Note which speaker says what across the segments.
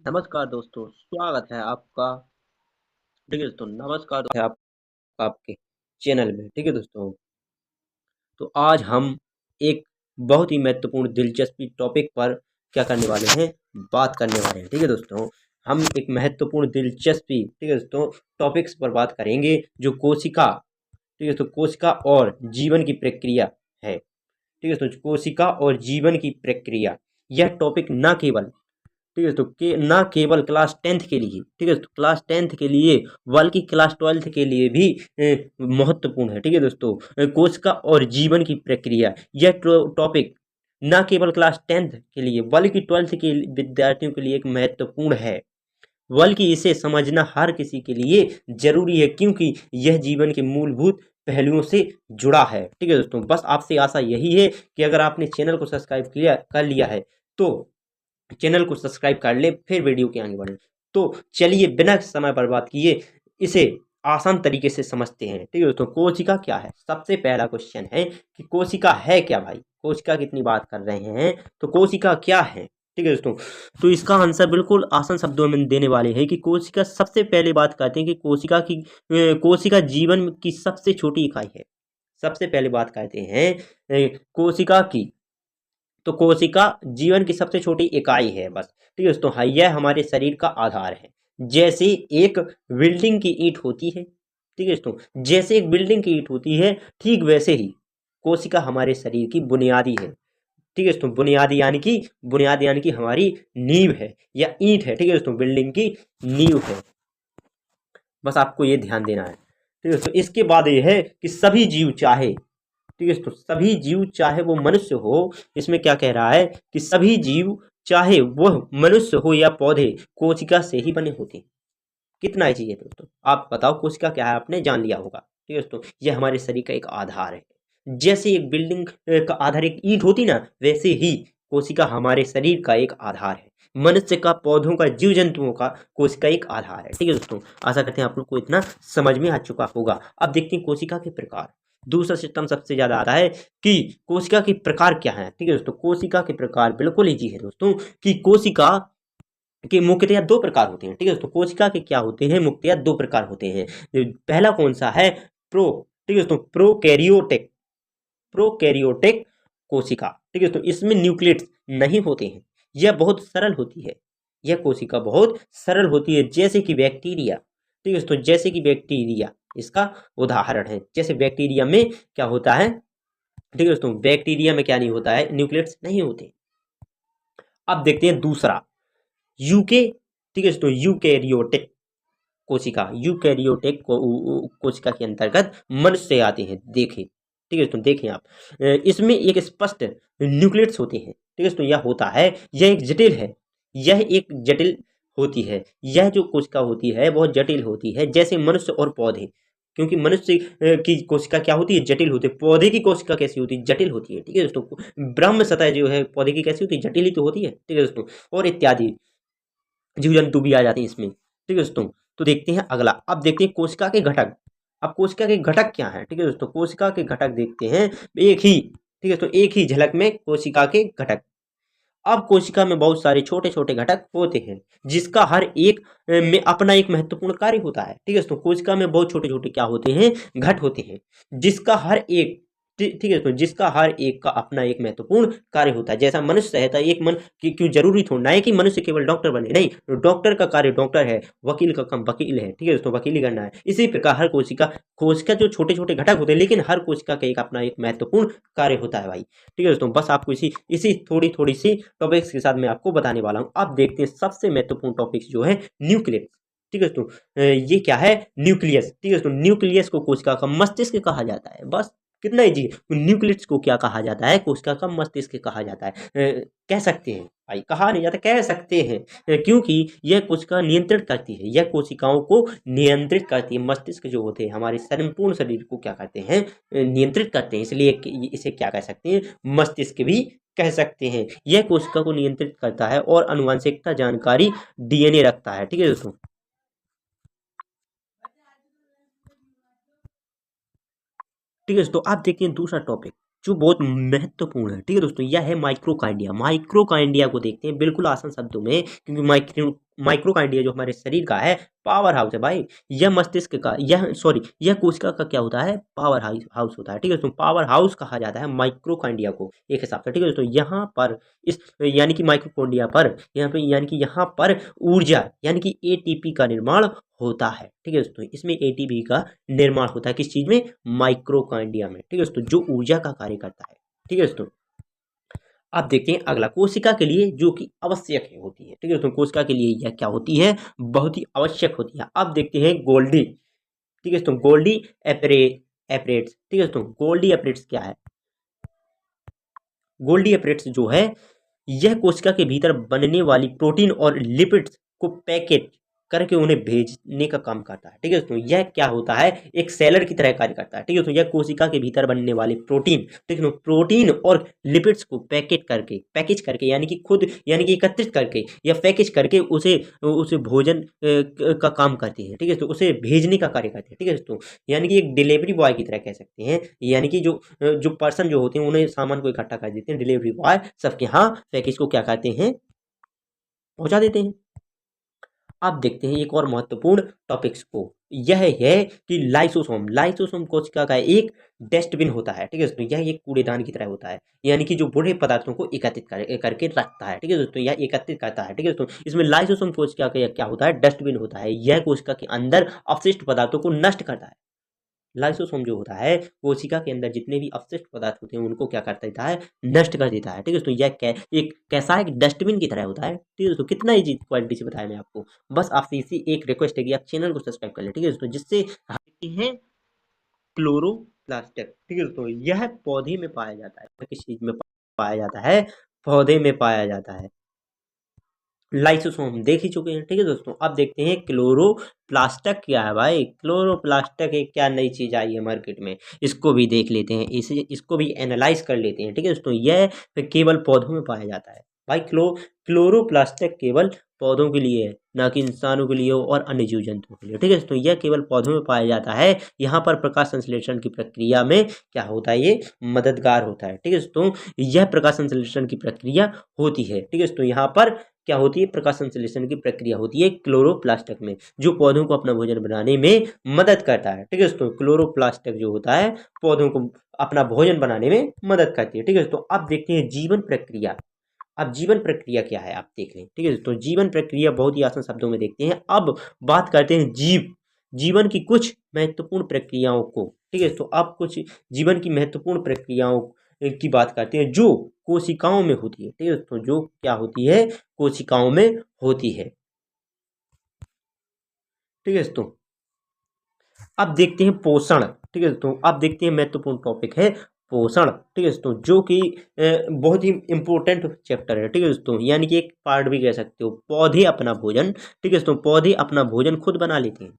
Speaker 1: नमस्कार दोस्तों, स्वागत है आपका। ठीक है दोस्तों, नमस्कार है आपका आपके चैनल में। ठीक है दोस्तों, तो आज हम एक बहुत ही महत्वपूर्ण दिलचस्पी टॉपिक पर क्या करने वाले हैं, बात करने वाले हैं। ठीक है दोस्तों, हम एक महत्वपूर्ण दिलचस्पी, ठीक है दोस्तों, टॉपिक्स पर बात करेंगे जो कोशिका, ठीक है दोस्तों, कोशिका और जीवन की प्रक्रिया है। ठीक है दोस्तों, कोशिका और जीवन की प्रक्रिया, यह टॉपिक न केवल, ठीक है, तो ना केवल क्लास 10th के लिए, ठीक है, तो क्लास 10th के लिए, बल्कि क्लास 12th के लिए भी महत्वपूर्ण है। ठीक है दोस्तों, कोशिका और जीवन की प्रक्रिया, यह टॉपिक ना केवल क्लास 10th के लिए बल्कि 12th के विद्यार्थियों के लिए एक महत्वपूर्ण है, बल्कि इसे समझना हर किसी के लिए जरूरी है, क्योंकि यह जीवन के मूलभूत पहलुओं से जुड़ा है। ठीक है दोस्तों, बस आपसे आशा यही है कि अगर आपने चैनल को सब्सक्राइब किया कर लिया है तो चैनल को सब्सक्राइब कर ले, फिर वीडियो के आगे बढ़े। तो चलिए बिना समय बर्बाद किए इसे आसान तरीके से समझते हैं। ठीक है दोस्तों, कोशिका क्या है? सबसे पहला क्वेश्चन है कि कोशिका है क्या भाई? कोशिका कितनी बात कर रहे हैं, तो कोशिका क्या है? ठीक है दोस्तों, तो इसका आंसर बिल्कुल आसान शब्दों में देने वाले हैं कि कोशिका, सबसे पहले बात करते हैं कि कोशिका जीवन की सबसे छोटी इकाई है। सबसे पहले बात करते हैं कोशिका की, तो कोशिका जीवन की सबसे छोटी इकाई है बस। ठीक है दोस्तों, हाँ, यह हमारे शरीर का आधार है। जैसे एक बिल्डिंग की ईंट होती है, ठीक है दोस्तों, जैसे एक बिल्डिंग की ईंट होती है, ठीक वैसे ही कोशिका हमारे शरीर की बुनियादी है। ठीक है दोस्तों, बुनियादी यानी कि हमारी नींव है या ईंट है। ठीक है दोस्तों, बिल्डिंग की नींव है, बस आपको ये ध्यान देना है। ठीक है दोस्तों, इसके बाद ये है कि सभी जीव चाहे, ठीक है, तो सभी जीव चाहे वो मनुष्य हो, इसमें क्या कह रहा है कि सभी जीव चाहे वह मनुष्य हो या पौधे, कोशिका से ही बने होते हैं। कितना ही चाहिए दोस्तों, आप बताओ कोशिका क्या है, आपने जान लिया होगा। ठीक है दोस्तों, यह हमारे शरीर का एक आधार है। जैसे एक बिल्डिंग का आधार एक ईंट होती ना, वैसे ही कोशिका हमारे शरीर का एक आधार है। मनुष्य का, पौधों का, जीव जंतुओं का कोशिका एक आधार है। ठीक है दोस्तों, आशा करते हैं आप लोग को इतना समझ में आ चुका होगा। अब देखते हैं कोशिका के प्रकार। दूसरा सिस्टम सबसे ज्यादा आता है कि कोशिका के प्रकार क्या है। ठीक है दोस्तों, कोशिका के प्रकार बिल्कुल ईजी है दोस्तों, कि कोशिका के मुख्यतः दो प्रकार होते हैं। ठीक है दोस्तों, कोशिका के क्या होते हैं, मुख्यतः दो प्रकार होते हैं। पहला कौन सा है? प्रो, ठीक है दोस्तों, प्रोकैरियोटिक कोशिका। ठीक है दोस्तों, इसमें न्यूक्लियस नहीं होते हैं, यह बहुत सरल होती है। यह कोशिका बहुत सरल होती है, जैसे कि बैक्टीरिया। ठीक है दोस्तों, जैसे कि बैक्टीरिया इसका उदाहरण है। जैसे बैक्टीरिया में क्या होता है, ठीक है दोस्तों, बैक्टीरिया में क्या नहीं होता है, न्यूक्लियस नहीं होते। अब देखते हैं दूसरा, यूके, ठीक है दोस्तों, यूकैरियोटिक कोशिका। यूकैरियोटिक कोशिका के अंतर्गत मनुष्य आते हैं। देखें, ठीक है दोस्तों, देखें आप, इसमें एक स्पष्ट न्यूक्लियस होते हैं। ठीक है दोस्तों, यह होता है, यह एक जटिल है, यह एक जटिल होती है। यह जो कोशिका होती है बहुत जटिल होती है, जैसे मनुष्य और पौधे। क्योंकि मनुष्य की कोशिका क्या होती है, जटिल होती है। पौधे की कोशिका कैसी होती है, जटिल होती है। ठीक है दोस्तों, ब्रह्म सतह जो है पौधे की कैसी होती है, जटिल ही तो होती है। ठीक है दोस्तों, और इत्यादि जीव जंतु भी आ जाते हैं इसमें। ठीक है दोस्तों, तो देखते हैं अगला। अब देखते हैं कोशिका के घटक। अब कोशिका के घटक क्या है? ठीक है दोस्तों, कोशिका के घटक देखते हैं एक ही, ठीक है, तो एक ही झलक में कोशिका के घटक। अब कोशिका में बहुत सारे छोटे छोटे घटक होते हैं, जिसका हर एक में अपना एक महत्वपूर्ण कार्य होता है। ठीक है दोस्तों, कोशिका में बहुत छोटे छोटे क्या होते हैं, घट होते हैं, जिसका हर एक, ठीक है दोस्तों, जिसका हर एक का अपना एक महत्वपूर्ण कार्य होता है। जैसा मनुष्य है, तो एक मन कि क्यों जरूरी थोड़ा है कि मनुष्य केवल डॉक्टर बने, नहीं, तो डॉक्टर का कार्य डॉक्टर है, वकील का काम वकील है। ठीक है दोस्तों, वकीली करना है। इसी प्रकार हर कोशिका जो छोटे छोटे घटक होते हैं, लेकिन हर कोशिका का एक अपना एक महत्वपूर्ण कार्य होता है भाई। ठीक है दोस्तों, बस आपको इसी इसी थोड़ी थोड़ी सी टॉपिक्स के साथ मैं आपको बताने वाला हूँ। अब देखते हैं सबसे महत्वपूर्ण टॉपिक्स जो है न्यूक्लियस। ठीक है दोस्तों, ये क्या है, न्यूक्लियस। ठीक है दोस्तों, न्यूक्लियस को कोशिका का मस्तिष्क कहा जाता है। बस कितना ही जी, न्यूक्लियस को क्या कहा जाता है, कोशिका का मस्तिष्क कहा जाता है। कह सकते हैं भाई, कहा नहीं जाता, कह सकते हैं, क्योंकि यह कोशिका नियंत्रित करती है, यह कोशिकाओं को नियंत्रित करती है। मस्तिष्क जो होते हैं हमारे संपूर्ण शरीर को क्या करते हैं, नियंत्रित करते हैं, इसलिए इसे क्या कह सकते हैं, मस्तिष्क भी कह सकते हैं। यह कोशिका को नियंत्रित करता है और आनुवंशिकता जानकारी, डीएनए रखता है। ठीक है दोस्तों, ठीक है दोस्तों, आप देखते हैं दूसरा टॉपिक जो बहुत महत्वपूर्ण है। ठीक है दोस्तों, यह है माइक्रोकाइंडिया। माइक्रोकाइंडिया को देखते हैं बिल्कुल आसान शब्दों में, क्योंकि माइक्रोकाइंडिया जो हमारे शरीर का है पावर हाउस है भाई। यह मस्तिष्क का यह कोशिका का क्या होता है, पावर हाउस होता है। ठीक है दोस्तों, पावर हाउस कहा जाता है माइक्रोकाइंडिया को एक हिसाब से। ठीक है दोस्तों, यहाँ पर इस यानी कि माइक्रोकाइंडिया पर यहाँ पे यानी कि यहाँ पर ऊर्जा यानी कि एटीपी का निर्माण होता है। ठीक है दोस्तों, इसमें एटीपी का निर्माण होता है किस चीज में, माइक्रोकाइंडिया में। ठीक है दोस्तों, जो ऊर्जा का कार्य करता है। ठीक है दोस्तों, अब देखते हैं अगला, कोशिका के लिए जो कि आवश्यक होती है। ठीक है दोस्तों, कोशिका के लिए यह क्या होती है, बहुत ही आवश्यक होती है। अब देखते हैं गोल्डी। ठीक है दोस्तों, गोल्डी एपरेट्स। ठीक है दोस्तों, गोल्डी एपरेट्स क्या है, गोल्डी एपरेट्स जो है यह कोशिका के भीतर बनने वाली प्रोटीन और लिपिड्स को पैकेट करके उन्हें भेजने का काम करता है। ठीक है दोस्तों, यह क्या होता है, एक सेलर की तरह कार्य करता है। ठीक है दोस्तों, यह कोशिका के भीतर बनने वाले प्रोटीन, ठीक है, प्रोटीन और लिपिड्स को पैकेज करके यानी कि खुद यानी कि एकत्रित करके या पैकेज करके उसे उसे भोजन का काम करती है। ठीक है, तो उसे भेजने का कार्य करती है। ठीक है दोस्तों, यानी कि एक डिलीवरी बॉय की तरह कह सकते हैं, यानी कि जो पर्सन जो होते हैं उन्हें सामान को इकट्ठा कर देते हैं, डिलीवरी बॉय सबके यहाँ पैकेज को क्या करते हैं, पहुंचा देते हैं। अब देखते हैं एक और महत्वपूर्ण टॉपिक्स को, यह है कि लाइसोसोम कोशिका का एक डस्टबिन होता है। ठीक है दोस्तों, यह एक कूड़ेदान की तरह होता है, यानी कि जो बुरे पदार्थों को एकत्रित करके रखता है। ठीक है दोस्तों, यह एकत्रित करता है। ठीक है दोस्तों, इसमें लाइसोसोम कोशिका का क्या होता है, डस्टबिन होता है। यह कोशिका के अंदर अपशिष्ट पदार्थों को नष्ट करता है। लाइसोसोम जो होता है कोशिका के अंदर जितने भी अपशिष्ट पदार्थ होते हैं उनको क्या कर देता है, नष्ट कर देता है। ठीक है दोस्तों, यह एक कैसा है, डस्टबिन की तरह होता है। ठीक है दोस्तों, कितना इजी क्वालिटी से बताया मैं आपको। बस आपसे इसी एक रिक्वेस्ट है कि आप चैनल को सब्सक्राइब कर लें। ठीक है दोस्तों, जिससे हैं क्लोरोप्लास्ट। ठीक है दोस्तों, यह पौधे में पाया जाता है, किस चीज में पाया जाता है, पौधे में पाया जाता है। लाइसोसोम देख ही चुके हैं। ठीक है दोस्तों, अब देखते हैं क्लोरोप्लास्टक क्या है भाई। क्लोरोप्लास्टक एक क्या नई चीज आई है मार्केट में, इसको भी देख लेते हैं, इसको भी एनालाइज कर लेते हैं। ठीक है दोस्तों, यह केवल पौधों में पाया जाता है भाई। क्लोरोप्लास्टक केवल पौधों के लिए है, ना कि इंसानों के लिए और अन्य जीव जंतुओं के लिए। ठीक है दोस्तों, यह केवल पौधों में पाया जाता है। यहाँ पर प्रकाश संश्लेषण की प्रक्रिया में क्या होता है, ये मददगार होता है। ठीक है दोस्तों, यह प्रकाश संश्लेषण की प्रक्रिया होती है। ठीक है दोस्तों, यहाँ पर क्या होती है, प्रकाश संश्लेषण की प्रक्रिया होती है क्लोरोप्लास्टक में, जो पौधों को अपना भोजन बनाने में मदद करता है। ठीक है दोस्तों, क्लोरोप्लास्टक जो होता है पौधों को अपना भोजन बनाने में मदद करती है। ठीक है दोस्तों, अब देखते हैं जीवन प्रक्रिया। अब जीवन प्रक्रिया क्या है आप देख लें। ठीक है दोस्तों, जीवन प्रक्रिया बहुत ही आसान शब्दों में देखते हैं। अब बात करते हैं जीवन की कुछ महत्वपूर्ण प्रक्रियाओं को। ठीक है, तो अब कुछ जीवन की महत्वपूर्ण प्रक्रियाओं की बात करते हैं जो कोशिकाओं में होती है। ठीक है दोस्तों, जो क्या होती है, कोशिकाओं में होती है। ठीक है दोस्तों, अब देखते हैं पोषण। ठीक है दोस्तों, अब देखते हैं महत्वपूर्ण टॉपिक है पोषण। ठीक है दोस्तों, जो कि बहुत ही इंपॉर्टेंट चैप्टर है। ठीक है दोस्तों, यानी कि एक पार्ट भी कह सकते हो। पौधे अपना भोजन, ठीक है दोस्तों, पौधे अपना भोजन खुद बना लेते हैं।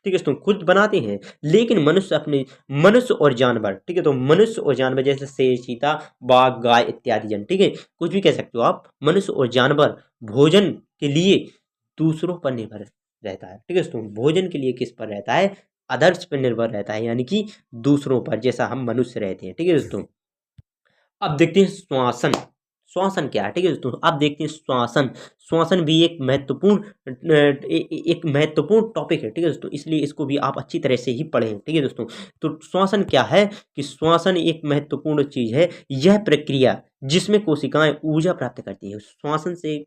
Speaker 1: ठीक है दोस्तों, खुद बनाते हैं, लेकिन मनुष्य और जानवर, ठीक है, तो मनुष्य और जानवर जैसे शेर, चीता, बाघ, गाय इत्यादि जन, ठीक है, कुछ भी कह सकते हो आप, मनुष्य और जानवर भोजन के लिए दूसरों पर निर्भर रहता है। ठीक है दोस्तों, भोजन के लिए किस पर रहता है, अदर्स पर निर्भर रहता है, यानी कि दूसरों पर, जैसा हम मनुष्य रहते हैं। ठीक है दोस्तों, अब देखते हैं श्वासन। श्वासन क्या है, ठीक है दोस्तों, अब देखते हैं श्वासन। श्वासन भी एक महत्वपूर्ण टॉपिक है। ठीक है दोस्तों, इसलिए इसको भी आप अच्छी तरह से ही पढ़ें। ठीक है दोस्तों, तो श्वासन क्या है कि श्वासन एक महत्वपूर्ण चीज है। यह प्रक्रिया जिसमें कोशिकाएं ऊर्जा प्राप्त करती हैं, श्वासन से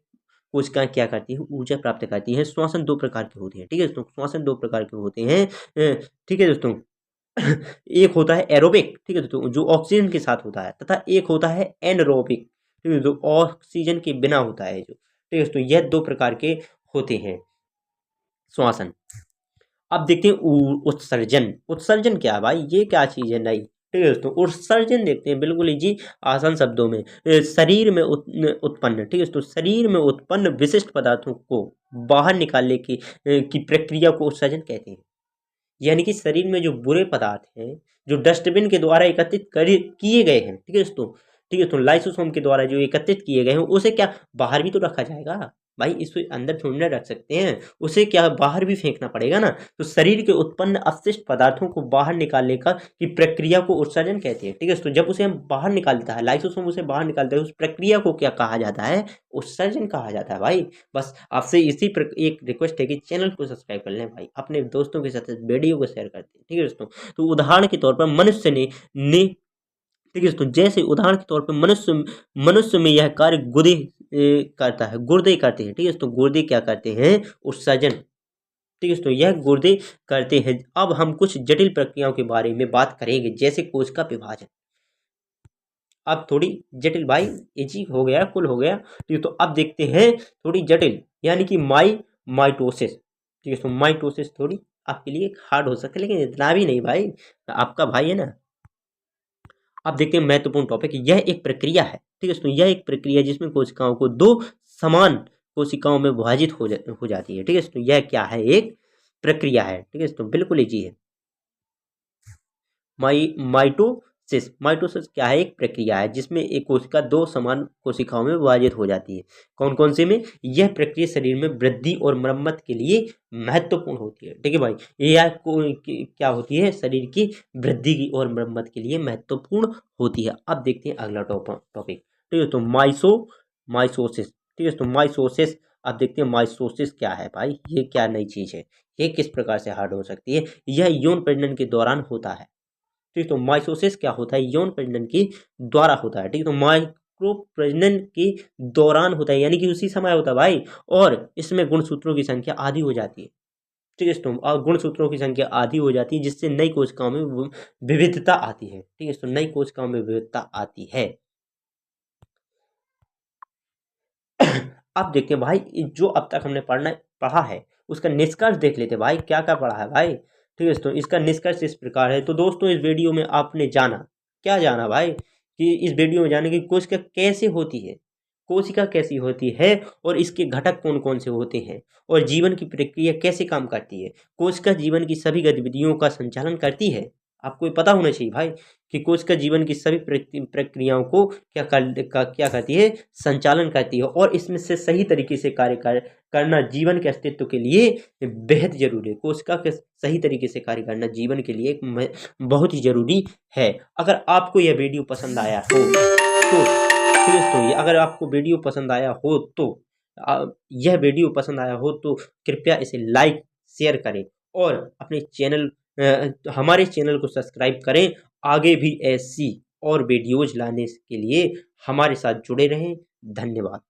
Speaker 1: कोशिकाएं क्या करती है, ऊर्जा प्राप्त करती है। श्वासन दो प्रकार के होते हैं। ठीक है दोस्तों, श्वासन दो प्रकार के होते हैं। ठीक है दोस्तों, एक होता है एरोबिक, ठीक है दोस्तों, जो ऑक्सीजन के साथ होता है, तथा एक होता है एनरोबिक, ठीक है, जो ऑक्सीजन के बिना होता है जो। ठीक है दोस्तों, यह दो प्रकार के होते हैं श्वासन। अब देखते हैं उत्सर्जन। उत्सर्जन क्या है भाई, ये क्या चीज है नई। ठीक है दोस्तों, उत्सर्जन देखते हैं बिल्कुल जी आसान शब्दों में, शरीर में उत्पन्न, ठीक है दोस्तों, शरीर में उत्पन्न विशिष्ट पदार्थों को बाहर निकालने की प्रक्रिया को उत्सर्जन कहते हैं। यानी कि शरीर में जो बुरे पदार्थ हैं, जो डस्टबिन के द्वारा एकत्रित किए गए हैं, ठीक है दोस्तों, ठीक है। तो लाइसोसोम के द्वारा जो एकत्रित किए गए हैं उसे क्या बाहर भी तो रखा जाएगा भाई, इसे अंदर थोड़ी ना रख सकते हैं, उसे क्या बाहर भी फेंकना पड़ेगा ना। तो शरीर के उत्पन्न अपशिष्ट पदार्थों को बाहर निकालने का की प्रक्रिया को उत्सर्जन कहते हैं। ठीक है। तो जब उसे हम बाहर निकालता है, लाइसोसोम उसे बाहर निकालता है, उस प्रक्रिया को क्या कहा जाता है? उत्सर्जन कहा जाता है भाई। बस आपसे एक रिक्वेस्ट है कि चैनल को सब्सक्राइब कर लें भाई, अपने दोस्तों के साथ वीडियो को शेयर करते हैं। ठीक है दोस्तों। तो उदाहरण के तौर पर मनुष्य ने ठीक है। तो जैसे उदाहरण के तौर पर मनुष्य में यह कार्य गुर्दे करता है, गुर्दे करते हैं। ठीक है। तो गुर्दे क्या करते हैं? उत्सर्जन। ठीक है। तो यह गुर्दे करते हैं। अब हम कुछ जटिल प्रक्रियाओं के बारे में बात करेंगे, जैसे कोश का विभाजन। अब थोड़ी जटिल भाई, इजी हो गया, कुल हो गया। ठीक है। तो अब देखते हैं थोड़ी जटिल, यानी कि माइटोसिस। ठीक है। तो माइटोसिस थोड़ी आपके लिए हार्ड हो सकता है, लेकिन इतना भी नहीं भाई, आपका भाई है ना। अब देखते हैं महत्वपूर्ण टॉपिक, यह एक प्रक्रिया है। ठीक है। तो यह एक प्रक्रिया जिसमें कोशिकाओं को दो समान कोशिकाओं में विभाजित हो जाती है। ठीक है। तो यह क्या है? एक प्रक्रिया है। ठीक है। तो बिल्कुल इजी है। माइटोसिस क्या है? एक प्रक्रिया है जिसमें एक कोशिका दो समान कोशिकाओं में विभाजित हो जाती है। कौन कौन से में? यह प्रक्रिया शरीर में वृद्धि और मरम्मत के लिए महत्वपूर्ण होती है। ठीक है भाई। यह क्या होती है? शरीर की वृद्धि की और मरम्मत के लिए महत्वपूर्ण होती है। अब देखते हैं अगला टॉपिक। ठीक है। तो माइसोसिस। ठीक है। तो माइसोसिस, अब देखते हैं माइसोसिस क्या है भाई, ये क्या नई चीज है, ये किस प्रकार से हार्ड हो सकती है? यह यौन प्रजनन के दौरान होता है। ठीक। तो माइटोसिस क्या होता है? यौन प्रजनन के द्वारा होता है। ठीक। तो माइक्रो प्रजनन के दौरान होता है, यानी कि उसी समय होता है भाई, और इसमें गुणसूत्रों की संख्या आधी हो जाती है। ठीक है। तो गुणसूत्रों की संख्या आधी हो जाती है, जिससे नई कोशिकाओं में विविधता आती है। ठीक है। तो नई कोशिकाओं में विविधता आती है। अब देखते हैं भाई, जो अब तक हमने पढ़ा है उसका निष्कर्ष देख लेते हैं भाई, क्या क्या पढ़ा है भाई। ठीक है। तो इसका निष्कर्ष इस प्रकार है। तो दोस्तों, इस वीडियो में आपने जाना, क्या जाना भाई, कि इस वीडियो में जाने की कोशिका कैसे होती है, कोशिका कैसी होती है, और इसके घटक कौन कौन से होते हैं, और जीवन की प्रक्रिया कैसे काम करती है। कोशिका जीवन की सभी गतिविधियों का संचालन करती है। आपको ये पता होना चाहिए भाई कि कोशिका जीवन की सभी प्रक्रियाओं को क्या करती है? संचालन करती है, और इसमें से सही तरीके से करना जीवन के अस्तित्व के लिए बेहद जरूरी है। कोशिका के सही तरीके से कार्य करना जीवन के लिए बहुत ही जरूरी है। अगर आपको यह वीडियो पसंद आया हो तो ठीक है। तो अगर आपको वीडियो पसंद आया हो तो यह वीडियो पसंद आया हो तो कृपया इसे लाइक शेयर करें, और अपने हमारे चैनल को सब्सक्राइब करें। आगे भी ऐसी और वीडियोज लाने के लिए हमारे साथ जुड़े रहें। धन्यवाद।